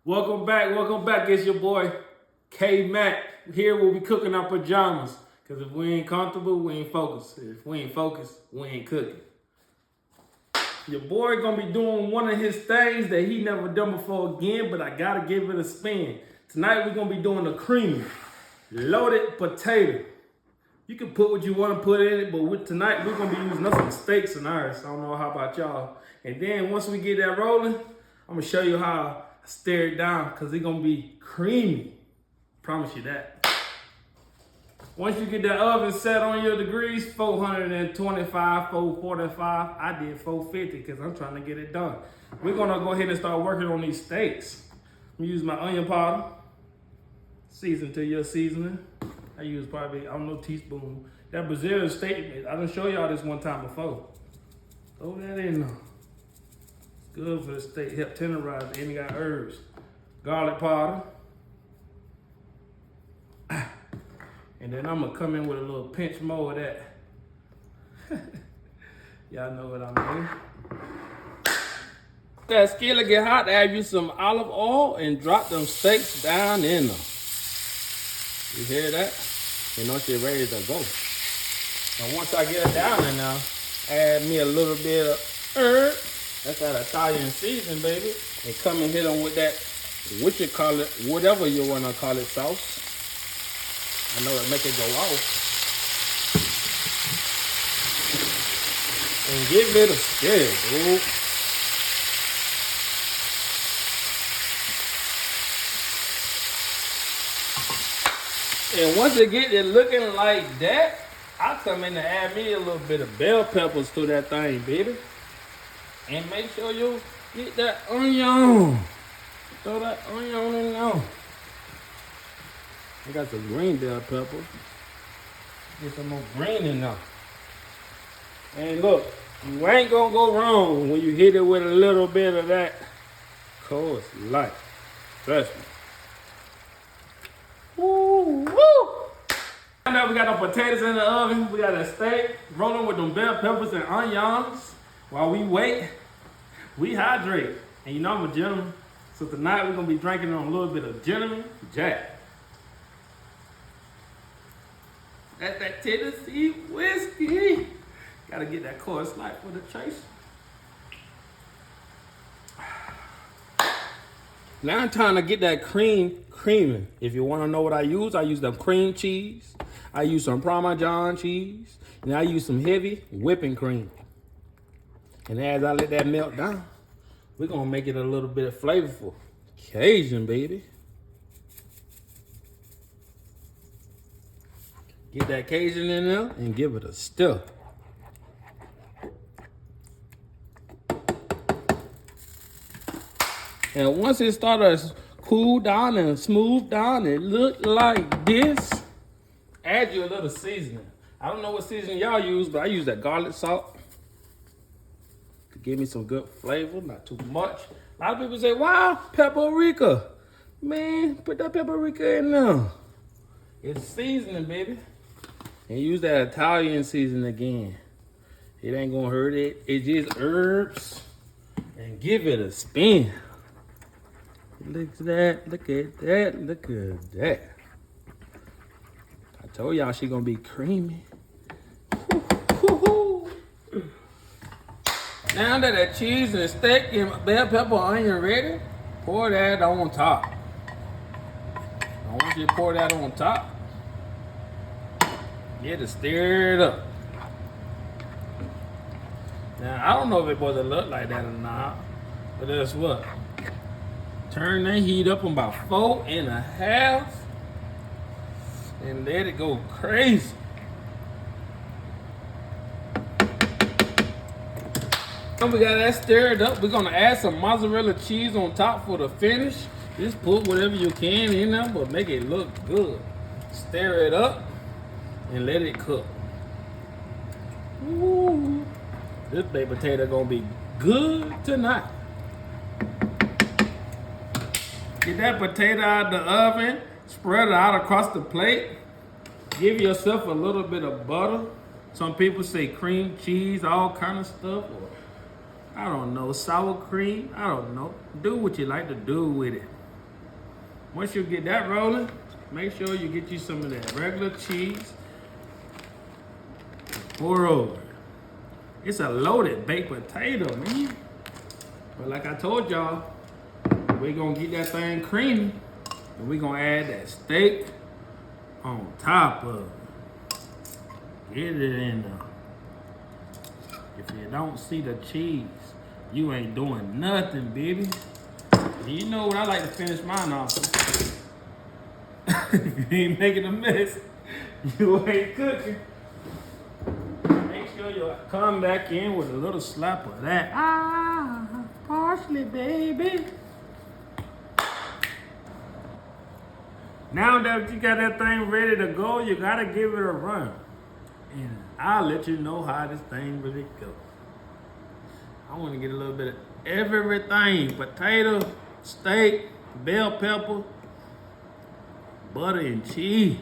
Welcome back. It's your boy K Mac. Here we'll be cooking our pajamas. Cause if we ain't comfortable, we ain't focused. If we ain't focused, we ain't cooking. Your boy gonna be doing one of his things that he never done before again, but I gotta give it a spin. Tonight we're gonna be doing a creamy, loaded potato. You can put what you want to put in it, but tonight we're gonna be using some steaks in ours. I don't know how about y'all. And then once we get that rolling, I'm gonna show you how I stir it down because it's gonna be creamy. Promise you that. Once you get that oven set on your degrees, 425, 445. I did 450 because I'm trying to get it done. We're gonna go ahead and start working on these steaks. I'm gonna use my onion powder, season to your seasoning. I use probably, I don't know, teaspoon. That Brazilian steak, I done show y'all this one time before. Throw that in there. It's good for the steak, help tenderize it, and it got herbs. Garlic powder. And then I'm gonna come in with a little pinch more of that. Y'all know what I mean. That skillet get hot, add you some olive oil and drop them steaks down in there. You hear that? You know she's ready to go. Now once I get it down in now, add me a little bit of herb. That's that Italian season, baby. And come and hit them with that, what you call it, whatever you wanna call it, sauce. I know it make it go off. And give it a stir, dude. And once it get it looking like that, I come in and add me a little bit of bell peppers to that thing, baby. And make sure you get that onion. Throw that onion in there. I got some green bell peppers. Get some more green in there. And look, you ain't gonna go wrong when you hit it with a little bit of that Coors Light. Trust me. Woo, woo! Now we got our potatoes in the oven. We got a steak rolling with them bell peppers and onions. While we wait, we hydrate. And you know I'm a gentleman. So tonight we're gonna be drinking on a little bit of Gentleman Jack. That's that Tennessee whiskey. Gotta get that Coors Light for the chase. Now I'm trying to get that creaming. If you want to know what I use the cream cheese. I use some Parmesan cheese. And I use some heavy whipping cream. And as I let that melt down, we're going to make it a little bit flavorful. Cajun, baby. Get that Cajun in there and give it a stir. And once it starts cool down and smooth down, it look like this. Add you a little seasoning. I don't know what seasoning y'all use, but I use that garlic salt to give me some good flavor, not too much. A lot of people say, wow, paprika. Man, put that paprika in there. It's seasoning, baby. And use that Italian seasoning again. It ain't gonna hurt it. It's just herbs. And give it a spin. Look at that, look at that, look at that. I told y'all she gonna be creamy. Now that the cheese and the steak and bell pepper onion ready, pour that on top. I want you to pour that on top. Get it stirred up. Now I don't know if it was to look like that or not, but that's what. Turn that heat up on about 4.5 and let it go crazy. When we got that stirred up, we're gonna add some mozzarella cheese on top for the finish. Just put whatever you can in there, but make it look good. Stir it up and let it cook. Ooh, this baked potato gonna be good tonight. Get that potato out of the oven, spread it out across the plate. Give yourself a little bit of butter. Some people say cream cheese, all kind of stuff. Or I don't know, sour cream. I don't know. Do what you like to do with it. Once you get that rolling, make sure you get you some of that regular cheese. Pour over. It's a loaded baked potato, man. But like I told y'all, we're gonna get that thing creamy, and we're gonna add that steak on top of it. Get it in there. If you don't see the cheese, you ain't doing nothing, baby. And you know what I like to finish mine off. If you ain't making a mess, you ain't cooking. Make sure you come back in with a little slap of that. Parsley, baby. Now that you got that thing ready to go, you gotta give it a run. And I'll let you know how this thing really goes. I wanna get a little bit of everything. Potato, steak, bell pepper, butter and cheese.